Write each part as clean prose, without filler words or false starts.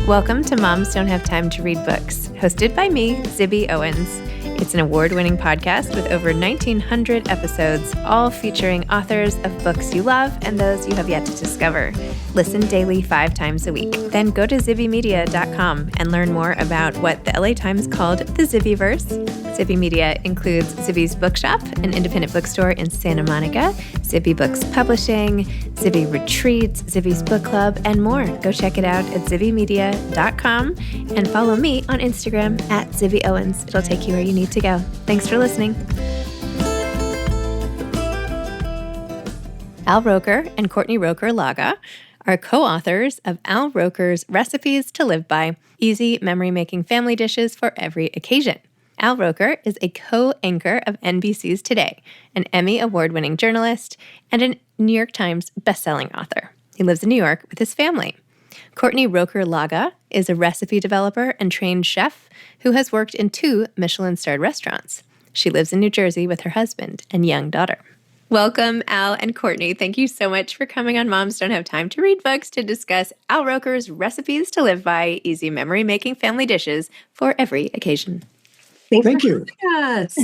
Welcome to Moms Don't Have Time to Read Books, hosted by me, Zibby Owens. It's an award-winning podcast with over 1,900 episodes, all featuring authors of books you love and those you have yet to discover. Listen daily 5 times a week. Then go to zibbymedia.com and learn more about what the LA Times called the Zibbyverse. Zibby Media includes Zibby's Bookshop, an independent bookstore in Santa Monica, Zibby Books Publishing, Zibby Retreats, Zibby's Book Club, and more. Go check it out at zibbymedia.com and follow me on Instagram at Zibby Owens. It'll take you where you need to go. Thanks for listening. Al Roker and Courtney Roker Laga are co-authors of Al Roker's Recipes to Live By, Easy Memory-Making Family Dishes for Every Occasion. Al Roker is a co-anchor of NBC's Today, an Emmy award-winning journalist, and a New York Times bestselling author. He lives in New York with his family. Courtney Roker Laga is a recipe developer and trained chef who has worked in 2 Michelin-starred restaurants. She lives in New Jersey with her husband and young daughter. Welcome, Al and Courtney. Thank you so much for coming on Moms Don't Have Time to Read Books to discuss Al Roker's Recipes to Live By, Easy Memory-Making Family Dishes for Every Occasion. Thank you. Yes.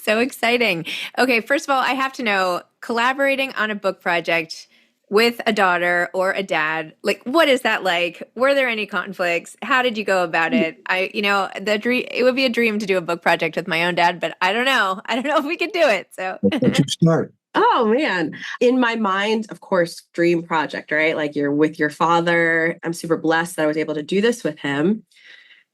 So exciting. Okay, first of all, I have to know, collaborating on a book project with a daughter or a dad, like, what is that like? Were there any conflicts? How did you go about it? It would be a dream to do a book project with my own dad, but I don't know. I don't know if we could do it. So let's start. Oh, man. In my mind, of course, dream project, right? Like you're with your father. I'm super blessed that I was able to do this with him.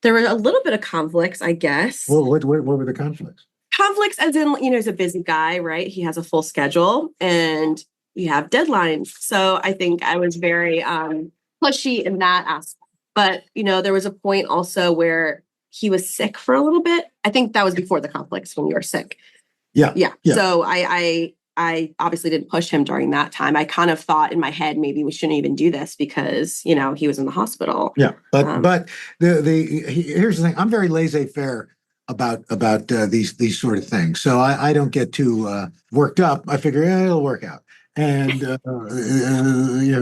There were a little bit of conflicts, I guess. Well, what were the conflicts? Conflicts as in, he's a busy guy, right? He has a full schedule and we have deadlines. So I think I was very pushy in that aspect. But, there was a point also where he was sick for a little bit. I think that was before the conflicts when you were sick. Yeah. So I obviously didn't push him during that time. I kind of thought in my head, maybe we shouldn't even do this because, he was in the hospital. Yeah. But here's the thing. I'm very laissez-faire about these sort of things. So I don't get too worked up. I figure it'll work out. And,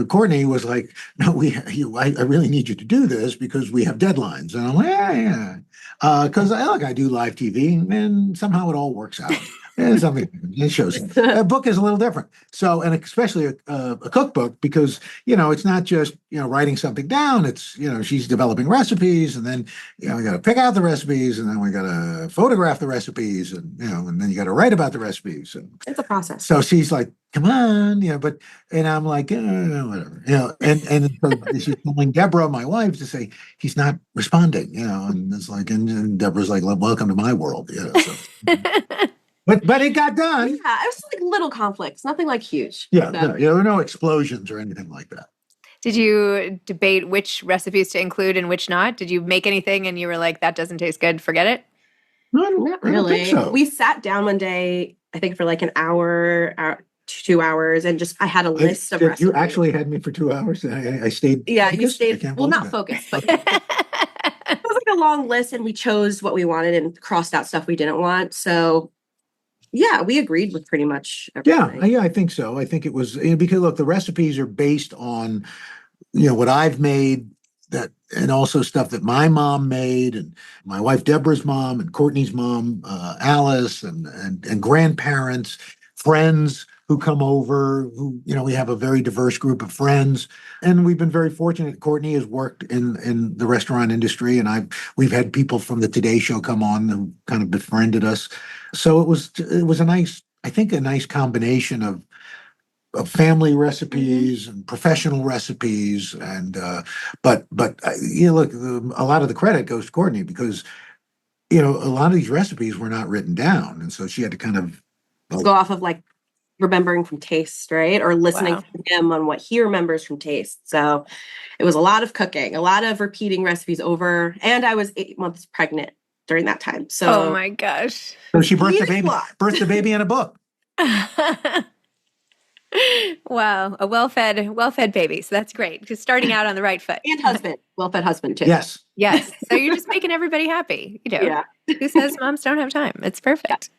Courtney was like, no, I really need you to do this because we have deadlines. And I'm like, yeah. Because I do live TV and somehow it all works out. It shows. A book is a little different. So, and especially a cookbook, because, it's not just, writing something down. It's, she's developing recipes and then, we got to pick out the recipes and then we got to photograph the recipes and, and then you got to write about the recipes. And it's a process. So she's like, come on, and I'm like, whatever, and so she's telling Deborah, my wife, to say, he's not responding, and it's like, and Deborah's like, welcome to my world, so. But it got done. Yeah, it was like little conflicts, nothing like huge. Yeah, there were no explosions or anything like that. Did you debate which recipes to include and which not? Did you make anything and you were like, that doesn't taste good, forget it? Not really. I don't think so. We sat down one day, I think for like an hour, 2 hours, and just I had a list of recipes. You actually had me for 2 hours. I stayed. Yeah, focused. you stayed. Well, not focused, but it was like a long list, and we chose what we wanted and crossed out stuff we didn't want. So. Yeah, we agreed with pretty much everything. Yeah, I think so. I think it was because look, the recipes are based on, what I've made and also stuff that my mom made and my wife Deborah's mom and Courtney's mom, Alice and grandparents, friends who come over, who, we have a very diverse group of friends. And we've been very fortunate. Courtney has worked in the restaurant industry and we've had people from the Today Show come on who kind of befriended us. So it was a nice combination of family recipes and professional recipes. And, but look, a lot of the credit goes to Courtney because, a lot of these recipes were not written down. And so she had to kind of go off of like remembering from taste, right? Or listening to him on what he remembers from taste. So it was a lot of cooking, a lot of repeating recipes over. And I was 8 months pregnant during that time. So oh my gosh. So she birthed the baby in a book. Wow. A well-fed baby. So that's great. Just starting out on the right foot. And husband. well-fed husband too. Yes. Yes. So you're just making everybody happy. Yeah. Who says moms don't have time? It's perfect.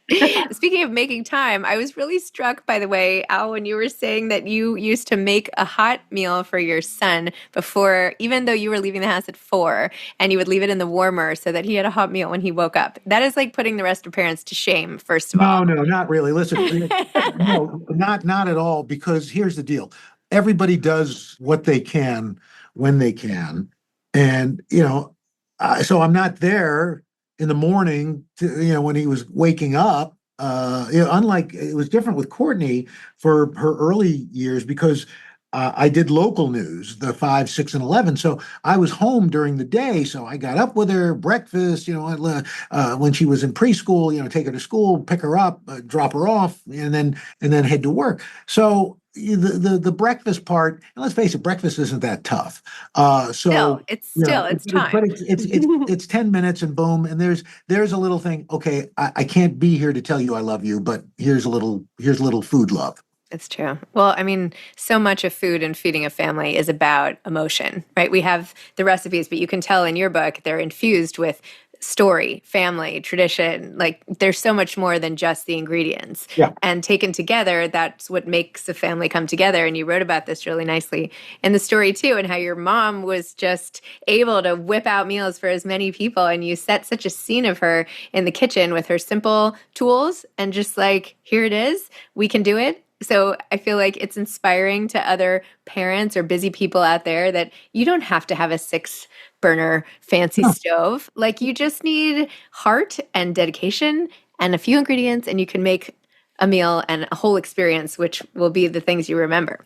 Speaking of making time, I was really struck by the way, Al, when you were saying that you used to make a hot meal for your son before, even though you were leaving the house at 4, and you would leave it in the warmer so that he had a hot meal when he woke up. That is like putting the rest of parents to shame, first of all. No, not really. Listen, no, not at all, because here's the deal. Everybody does what they can when they can. And, so I'm not there in the morning when he was waking up. Unlike it was different with Courtney for her early years because I did local news, the 5, 6, and 11. So I was home during the day. So I got up with her, breakfast, when she was in preschool, take her to school, pick her up, drop her off, and then head to work. So the breakfast part, and let's face it, breakfast isn't that tough. It's time. But it's 10 minutes and boom, and there's a little thing. Okay, I can't be here to tell you I love you, but here's a little food love. It's true. Well, I mean, so much of food and feeding a family is about emotion, right? We have the recipes, but you can tell in your book, they're infused with story, family, tradition. Like there's so much more than just the ingredients. Yeah. And taken together, that's what makes a family come together. And you wrote about this really nicely in the story too, and how your mom was just able to whip out meals for as many people. And you set such a scene of her in the kitchen with her simple tools and just like, here it is, we can do it. So I feel like it's inspiring to other parents or busy people out there that you don't have to have a 6-burner fancy stove. Like you just need heart and dedication and a few ingredients, and you can make a meal and a whole experience, which will be the things you remember.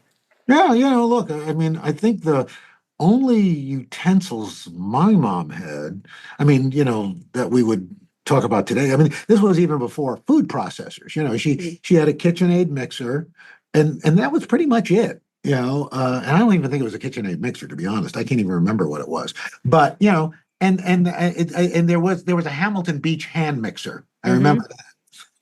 Yeah, look, I mean, I think the only utensils my mom had, that we would talk about today. I mean, this was even before food processors. She had a KitchenAid mixer, and that was pretty much it. And I don't even think it was a KitchenAid mixer, to be honest. I can't even remember what it was. But and there was a Hamilton Beach hand mixer. I remember that.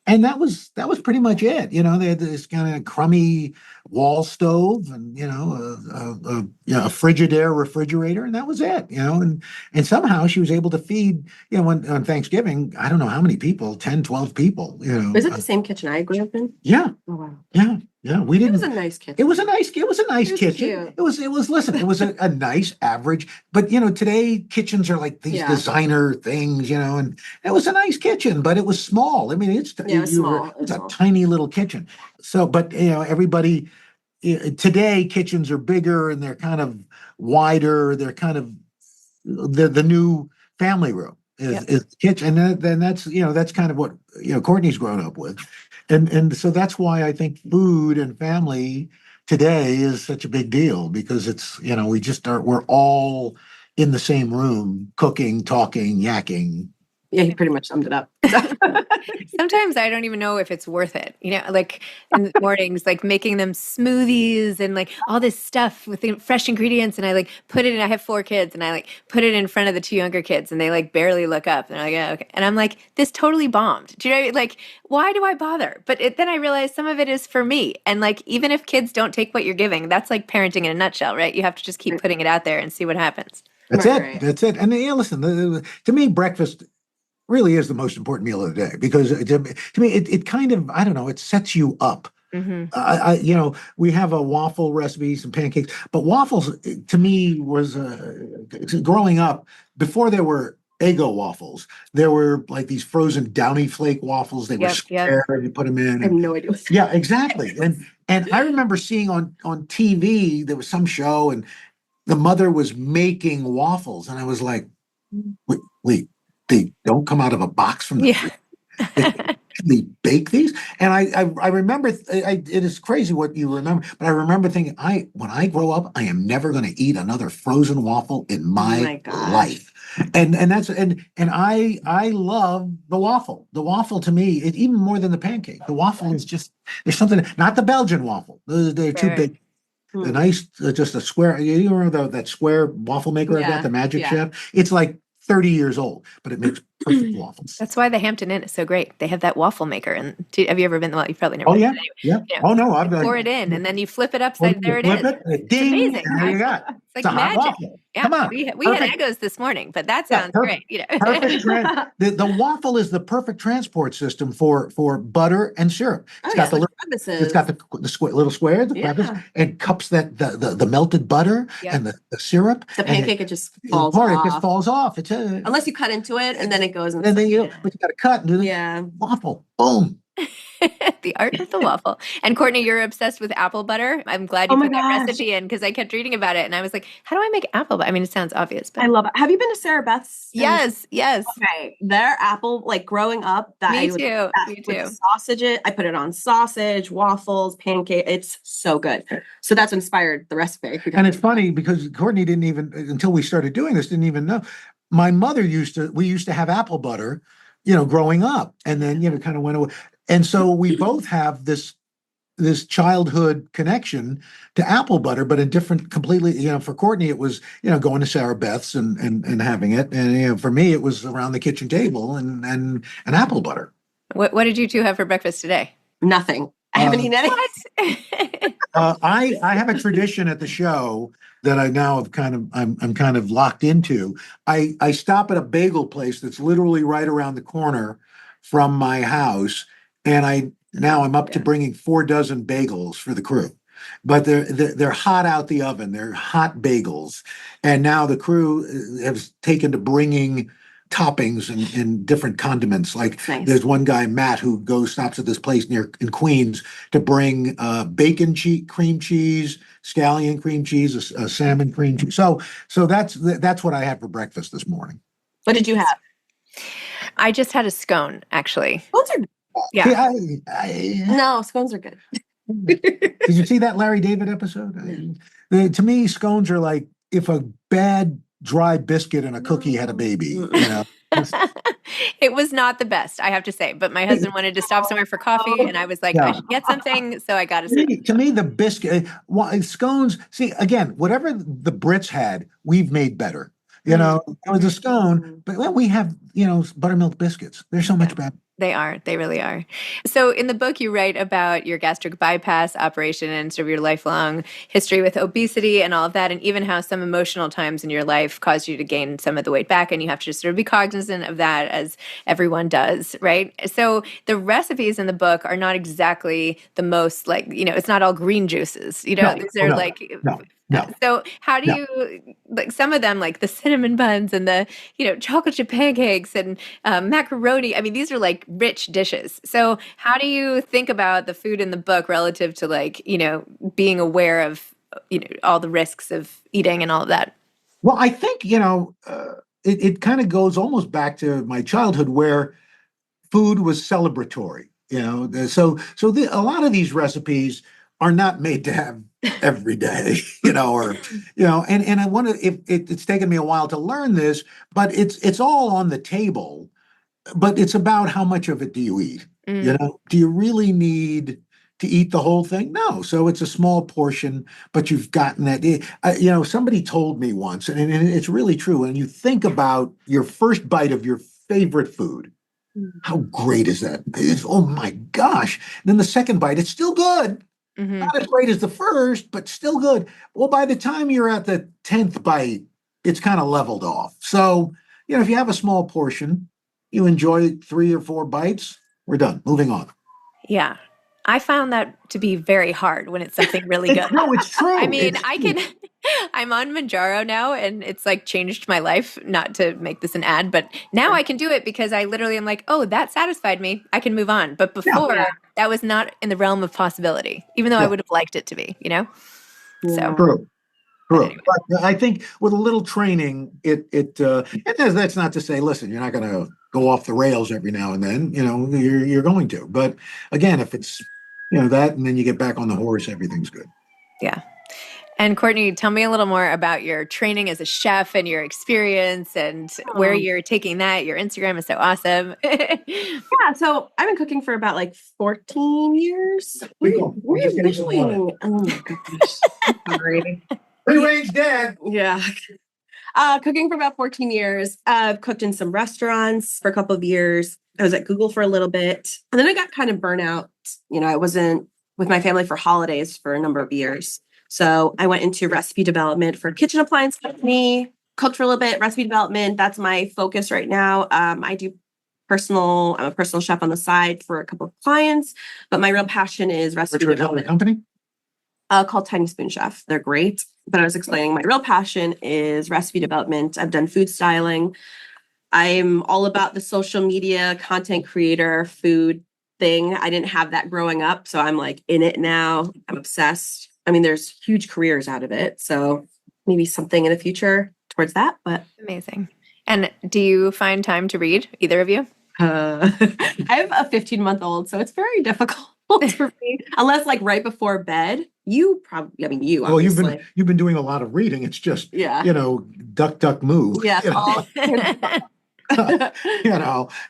And that was pretty much it. They had this kind of crummy wall stove and, a Frigidaire refrigerator, and that was it, and somehow she was able to feed, on Thanksgiving, I don't know how many people, 10, 12 people, Was it the same kitchen I grew up in? Yeah. Oh, wow. Yeah. We didn't. It was a nice kitchen. It was a nice kitchen. Cute. Listen, it was a nice average, but today kitchens are like these designer things, and it was a nice kitchen, but it was small. I mean, it's small. It's a tiny little kitchen. So, but everybody today kitchens are bigger and they're kind of wider. They're kind of the new family room is the kitchen, and then that's kind of what Courtney's grown up with. And so that's why I think food and family today is such a big deal, because it's, we're all in the same room, cooking, talking, yakking. Yeah, he pretty much summed it up. Sometimes I don't even know if it's worth it. Like in the mornings, like making them smoothies and like all this stuff with fresh ingredients. And I like put it in, I have 4 kids, and I like put it in front of the 2 younger kids, and they like barely look up. And they're like, oh, okay. And I'm like, this totally bombed. Do you know what I mean? Like, why do I bother? But then I realized some of it is for me. And like, even if kids don't take what you're giving, that's like parenting in a nutshell, right? You have to just keep putting it out there and see what happens. That's it. That's it. And listen, to me, breakfast really is the most important meal of the day, because to me, it kind of, I don't know, it sets you up. Mm-hmm. We have a waffle recipe, some pancakes, but waffles to me was growing up, before there were Eggo waffles, there were like these frozen Downy Flake waffles. They were square, and you put them in. I have no idea. Yeah, exactly. And I remember seeing on TV, there was some show, and the mother was making waffles, and I was like, wait. They don't come out of a box from the they bake these. And I remember, it is crazy what you remember, but I remember thinking, when I grow up, I am never going to eat another frozen waffle in my life. And I love the waffle. The waffle to me, even more than the pancake. The waffle is just, there's something, not the Belgian waffle. They're too big. The nice, just a square, you remember that square waffle maker I got, the Magic Chef? It's like 30 years old, but it makes perfect waffles. That's why the Hampton Inn is so great. They have that waffle maker. And have you ever been? Well, you've probably never been. Yeah. Yeah. Oh, no. I've pour it in, and then you flip it upside. There it is. Ding, it's amazing. There you got. It's like magic. Yeah, Come on. we had Perfect. Eggos this morning, but that Yeah, sounds perfect. great. You know, Perfect. The waffle is the perfect transport system for butter and syrup. Oh, It's yeah, got the the little, it's got crevices. little squares, the crevices, Yeah. and cups that the melted butter Yep. and the syrup. The And pancake, it just it, falls part it just off. falls off. It's a Unless you cut into it and then it goes and then inside. but you got to cut and do the Yeah. waffle. Boom. the art of the waffle. And Courtney, you're obsessed with apple butter. I'm glad Oh you my put that gosh. recipe in because I kept reading about it and I was like, how do I make apple butter? I mean, it sounds obvious, but I love it. Have you been to Sarah Beth's? yes. Okay. Their apple, like growing up, that Me I would too. that Me with too. sausages. I put it on sausage, waffles, pancake. It's so good. So that's inspired the recipe. And it's funny because Courtney didn't even, until we started doing this, didn't even know. My mother we used to have apple butter, growing up, and then, kind of went away. And so we both have this childhood connection to apple butter, but a different, completely, for Courtney, it was, going to Sarah Beth's and having it. And, for me, it was around the kitchen table and apple butter. What did you two have for breakfast today? Nothing. I haven't eaten anything. What? I have a tradition at the show that I now have I'm kind of locked into. I stop at a bagel place that's literally right around the corner from my house, and I'm up to bringing 4 dozen bagels for the crew. But they're hot out the oven. They're hot bagels, and now the crew has taken to bringing toppings and different condiments. Like Nice. there's one guy, Matt, who stops at this place in Queens to bring bacon cream cheese, scallion cream cheese, a salmon cream cheese. So that's what I had for breakfast this morning. What did you have? I just had a scone, actually. Scones are Yeah. See, no, scones are good. did you see that Larry David episode? To me, scones are like if a bad dry biscuit and a cookie had a baby. It was not the best, I have to say. But my husband wanted to stop somewhere for coffee, and I was like, I Yeah. should get something, so I got a To scone. me, the biscuit, scones. See, again, whatever the Brits had, we've made better. It was a scone, but when we have, buttermilk biscuits, they're so much better. They are. They really are. So in the book, you write about your gastric bypass operation and sort of your lifelong history with obesity and all of that, and even how some emotional times in your life caused you to gain some of the weight back, and you have to just sort of be cognizant of that, as everyone does, right? So the recipes in the book are not exactly the most it's not all green juices, No, these are no. So how do you, like some of them, like the cinnamon buns and the, chocolate chip pancakes and macaroni. I mean, these are like rich dishes. So how do you think about the food in the book relative to being aware of, all the risks of eating and all of that? Well, I think, it kind of goes almost back to my childhood where food was celebratory, a lot of these recipes are not made to have every day, and I wonder if it's taken me a while to learn this, but it's all on the table, but it's about how much of it do you eat? Do you really need to eat the whole thing? No. So it's a small portion, but you've gotten that. Somebody told me once, and it's really true. When you think about your first bite of your favorite food, how great is that? Oh my gosh. Then the second bite, it's still good. Mm-hmm. Not as great as the first, but still good. Well, by the time you're at the 10th bite, it's kind of leveled off. So, if you have a small portion, you enjoy 3 or 4 bites, we're done. Moving on. Yeah. I found that to be very hard when it's something really good. No, it's true. I mean, I'm on Manjaro now, and it's like changed my life, not to make this an ad, but now I can do it because I literally am like, oh, that satisfied me. I can move on. But before, that was not in the realm of possibility, even though I would have liked it to be, So True. Anyway. But I think with a little training, that's not to say, listen, you're not going to go off the rails every now and then, you're going to. But again, if it's, that, and then you get back on the horse, everything's good. Yeah. And Courtney, tell me a little more about your training as a chef and your experience and where you're taking that. Your Instagram is so awesome. Yeah, so I've been cooking for about 14 years. What are you doing? Oh my gosh. Sorry. Free-range dad. Yeah. Cooking for about 14 years. I've cooked in some restaurants for a couple of years. I was at Google for a little bit. And then I got kind of burnt out. I wasn't with my family for holidays for a number of years. So I went into recipe development for a kitchen appliance company, cooked for a little bit, recipe development. That's my focus right now. I'm a personal chef on the side for a couple of clients, but my real passion is recipe development. Company? Called Tiny Spoon Chef. They're great. But I was explaining my real passion is recipe development. I've done food styling. I'm all about the social media content creator food thing. I didn't have that growing up, so I'm like in it now. I'm obsessed. I mean, there's huge careers out of it. So maybe something in the future towards that, but Amazing. And do you find time to read, either of you? I have a 15-month-old, so it's very difficult for me. Unless like right before bed. You probably, I mean, you Well, obviously. you've been doing a lot of reading. It's just, Yeah. duck, duck, move. Yeah.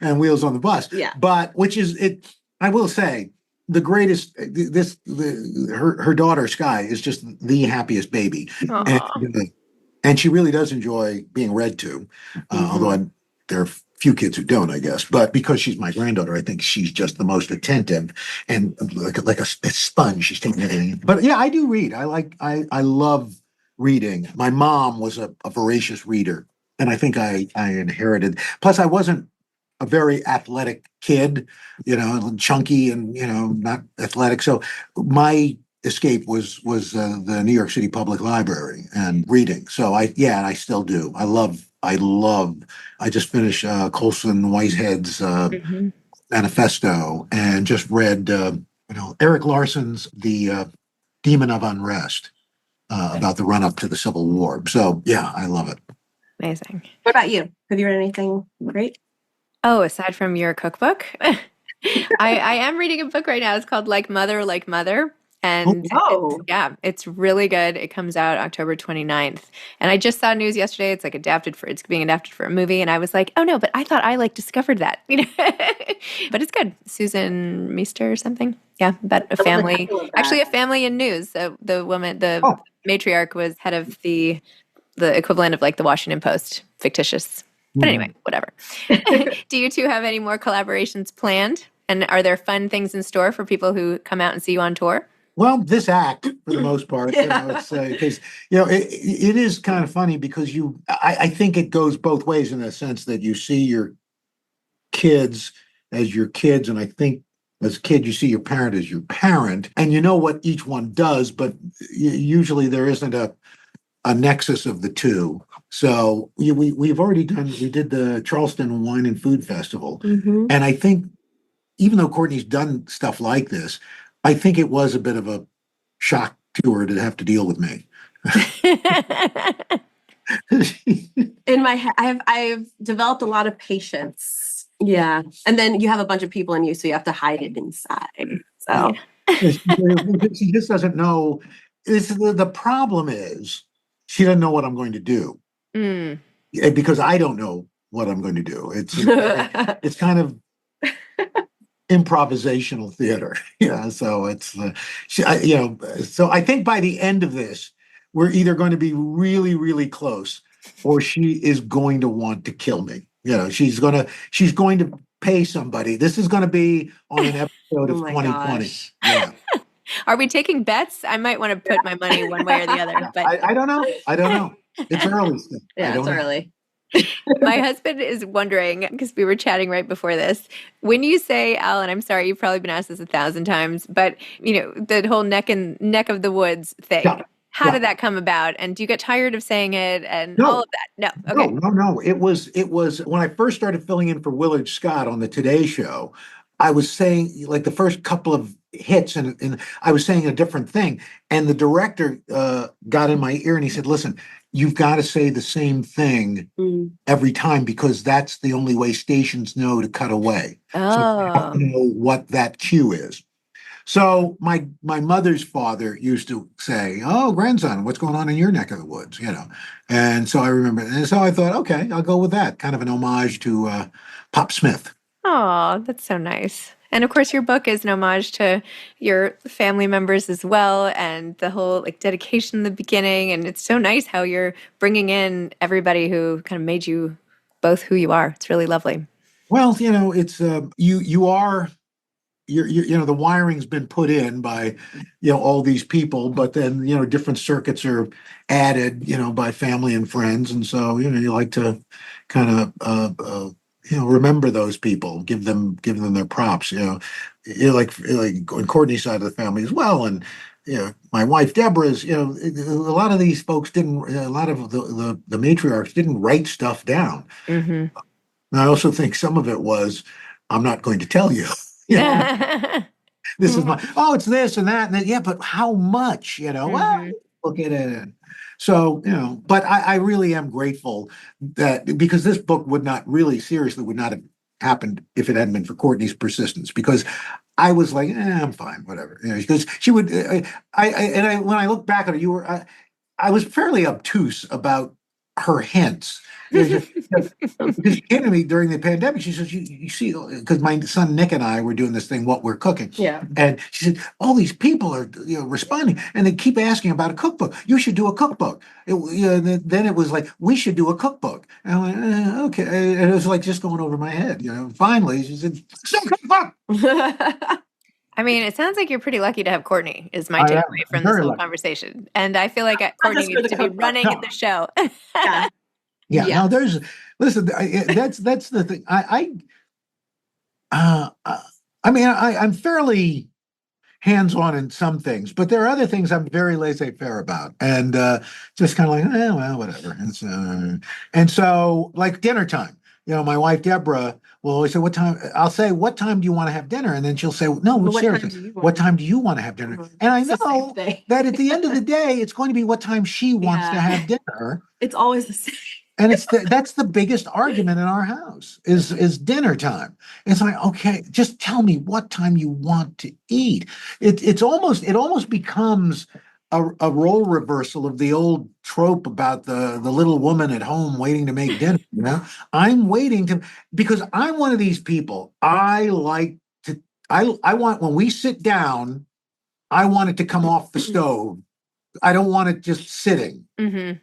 And wheels on the bus. Yeah. But which is it, I will say, the greatest, her daughter, Sky, is just the happiest baby. And she really does enjoy being read to, although there are few kids who don't, I guess. But because she's my granddaughter, I think she's just the most attentive and like a sponge. She's taking everything. But yeah, I do read. I love reading. My mom was a voracious reader, and I think I inherited. Plus, I wasn't a very athletic kid, chunky and not athletic. So my escape was the New York City Public Library and reading. So I still do. I just finished Colson Whitehead's manifesto and just read Eric Larson's The Demon of Unrest about the run up to the Civil War. So yeah, I love it. Amazing. What about you? Have you read anything great? Oh, aside from your cookbook, I am reading a book right now. It's called Like Mother, Like Mother. And it's really good. It comes out October 29th. And I just saw news yesterday. It's it's being adapted for a movie. And I was like, oh no, but I thought I discovered that, but it's good. Susan Meester or something. Yeah. About a family, actually a family in news. So the matriarch was head of the equivalent of the Washington Post, fictitious. But anyway, whatever. Do you two have any more collaborations planned? And are there fun things in store for people who come out and see you on tour? Well, this act, for the most part, it's because it is kind of funny because I think it goes both ways in the sense that you see your kids as your kids, and I think as a kid you see your parent as your parent, and you know what each one does, but usually there isn't a nexus of the two. So we did the Charleston Wine and Food Festival, and I think even though Courtney's done stuff like this, I think it was a bit of a shock to her to have to deal with me. In my head, I've developed a lot of patience. Yeah. And then you have a bunch of people in you, so you have to hide it inside. So she just doesn't know. The problem is she doesn't know what I'm going to do. Because I don't know what I'm going to do. It's kind of improvisational theater. So it's so I think by the end of this, we're either going to be really, really close, or she is going to want to kill me. She's going to pay somebody. This is going to be on an episode of 2020. Gosh. Yeah. Are we taking bets? I might want to put my money one way or the other. But I don't know. It's early still. Yeah, it's early. My husband is wondering, because we were chatting right before this, when you say, Alan, I'm sorry, you've probably been asked this 1,000 times, but the whole neck of the woods thing. Yeah. How did that come about? And do you get tired of saying it and all of that? No. Okay. No. It was when I first started filling in for Willard Scott on the Today Show, I was saying the first couple of hits and I was saying a different thing. And the director got in my ear and he said, listen, you've got to say the same thing every time because that's the only way stations know to cut away. Oh. So you have to know what that cue is. So my mother's father used to say, oh, grandson, what's going on in your neck of the woods? And so I remember, and so I thought, okay, I'll go with that. Kind of an homage to Pop Smith. Oh, that's so nice. And of course, your book is an homage to your family members as well, and the whole dedication in the beginning. And it's so nice how you're bringing in everybody who kind of made you both who you are. It's really lovely. Well, it's you are the wiring's been put in by, all these people, but then, different circuits are added, by family and friends. And so, you like to kind of, remember those people, give them their props, like on Courtney's side of the family as well. And, my wife, Deborah's, a lot of these folks a lot of the matriarchs didn't write stuff down. Mm-hmm. And I also think some of it was, I'm not going to tell you. This is it's this and that. And then, yeah, but how much, well, look at it. So, but I really am grateful because this book would not have happened if it hadn't been for Courtney's persistence, because I was like, I'm fine, whatever. Because she would, when I look back at it, I was fairly obtuse about her hints. Because she came to me during the pandemic, she says, you see, because my son Nick and I were doing this thing, What We're Cooking. Yeah. And she said, all these people are responding, and they keep asking about a cookbook. You should do a cookbook. Then it was like, we should do a cookbook. And I went, okay. And it was like just going over my head. Finally, she said, so cookbook. I mean, it sounds like you're pretty lucky to have Courtney, is my takeaway from this whole conversation. And I feel like Courtney needs to be running the show. Yeah. Now listen, that's the thing. I'm fairly hands-on in some things, but there are other things I'm very laissez-faire about, and just kind of like, well, whatever. And so, like dinner time. My wife Deborah will always say, "What time?" I'll say, "What time do you want to have dinner?" And then she'll say, "No, seriously, what time do you want to have dinner?" And I know that at the end of the day, it's going to be what time she wants to have dinner. It's always the same. And that's the biggest argument in our house is dinner time. It's like, okay, just tell me what time you want to eat. It almost becomes a role reversal of the old trope about the little woman at home waiting to make dinner. I'm waiting because I'm one of these people. I want, when we sit down, I want it to come off the stove. I don't want it just sitting. Mm-hmm.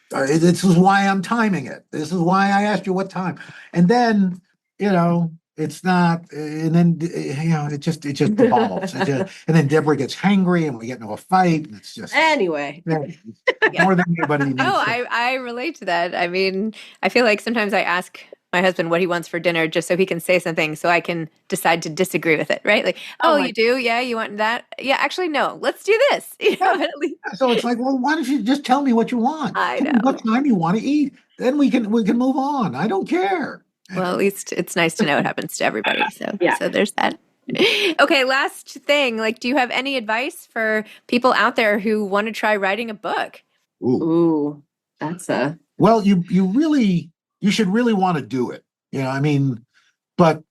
This is why I'm timing it. This is why I asked you what time. And then, it's not, and then, it just devolves. And then Deborah gets hangry and we get into a fight. And it's just. Anyway. More than anybody needs. Oh, I relate to that. I mean, I feel like sometimes I ask my husband what he wants for dinner just so he can say something so I can decide to disagree with it, right? Like, you do? Yeah, you want that? Yeah, actually, no. Let's do this. So it's like, well, why don't you just tell me what you want? I know. Tell me what time you want to eat. Then we can move on. I don't care. Well, at least it's nice to know it happens to everybody. So there's that. Okay, last thing. Like, do you have any advice for people out there who want to try writing a book? Ooh, that's a. Well, you should really want to do it. But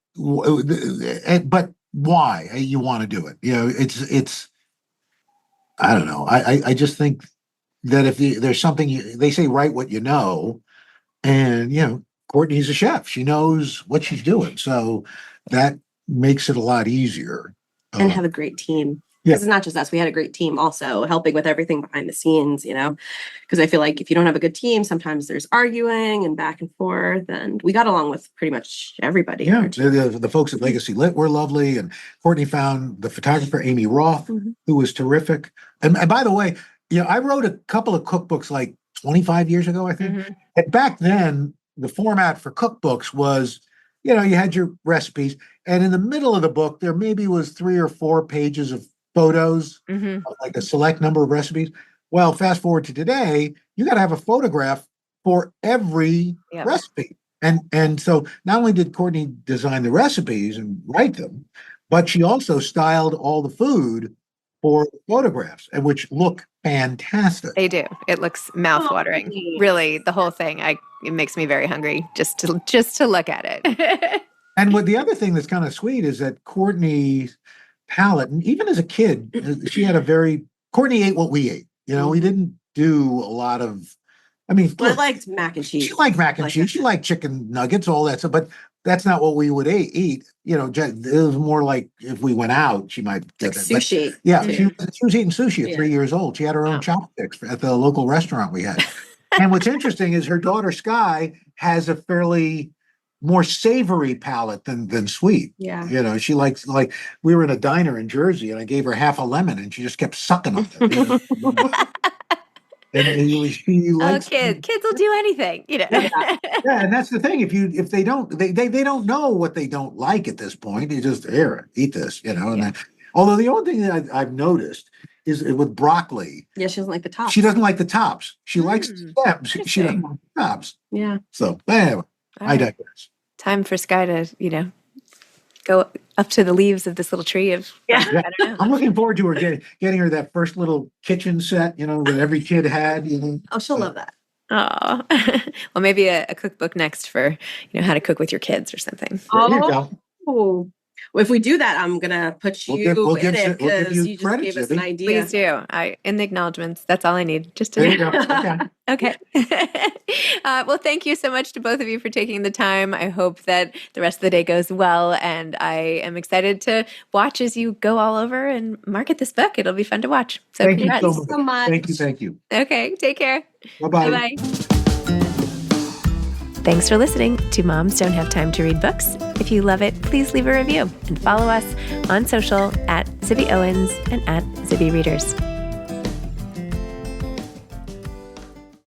why you want to do it? It's. I don't know. I just think that if there's something they say, write what you know, and Courtney's a chef. She knows what she's doing, so that makes it a lot easier. And have a great team. Because it's not just us. We had a great team also helping with everything behind the scenes, because I feel like if you don't have a good team, sometimes there's arguing and back and forth. And we got along with pretty much everybody. Yeah, the folks at Legacy Lit were lovely. And Courtney found the photographer, Amy Roth, who was terrific. And by the way, I wrote a couple of cookbooks like 25 years ago, I think. Mm-hmm. And back then, the format for cookbooks was, you had your recipes. And in the middle of the book, there maybe was 3 or 4 pages of photos, like a select number of recipes. Well, fast forward to today, you got to have a photograph for every recipe. And so not only did Courtney design the recipes and write them, but she also styled all the food for photographs, and which look fantastic. They do. It looks mouthwatering. Really, the whole thing. It makes me very hungry just to look at it. And what the other thing that's kind of sweet is that Courtney's palate, and even as a kid, Courtney ate what we ate. We didn't do a lot of. I liked mac and cheese. She liked mac and cheese. She liked chicken nuggets, all that stuff. But that's not what we would eat. It was more like if we went out, she might get sushi. But, she was eating sushi at 3 years old. She had her own chopsticks at the local restaurant we had. And what's interesting is her daughter Sky has a fairly more savory palate than sweet. Yeah. You know, she likes, like, we were in a diner in Jersey and I gave her half a lemon and she just kept sucking on it. You know? She Oh, likes kids will do anything, you know. Yeah. Yeah, and that's the thing. If they don't, they don't know what they don't like at this point. You just here, eat this, you know. And Yeah. then, although the only thing that I've noticed is with broccoli, Yeah, she doesn't like the top. she doesn't like the tops. She likes the stems. She doesn't Interesting. like the tops. Yeah. So anyway, All I right. digress. Time for Sky to, you know, go up to the leaves of this little tree of, Yeah. I don't know. I'm looking forward to her getting her that first little kitchen set, you know, that every kid had. You know. Oh, she'll love that. Oh, well, maybe a cookbook next for, you know, how to cook with your kids or something. There you go. Oh. Well, if we do that, I'm gonna put We'll you give in it we'll give because you you just credit, gave us an Zibby. idea. Please do. In the acknowledgments, that's all I need. Just to There you go. Okay. Okay. Well, thank you so much to both of you for taking the time. I hope that the rest of the day goes well, and I am excited to watch as you go all over and market this book. It'll be fun to watch. So Thank you congrats. so so much. Thank you. Okay, take care. Bye-bye. Bye-bye. Thanks for listening to Moms Don't Have Time to Read Books. If you love it, please leave a review and follow us on social at Zibby Owens and at Zibby Readers.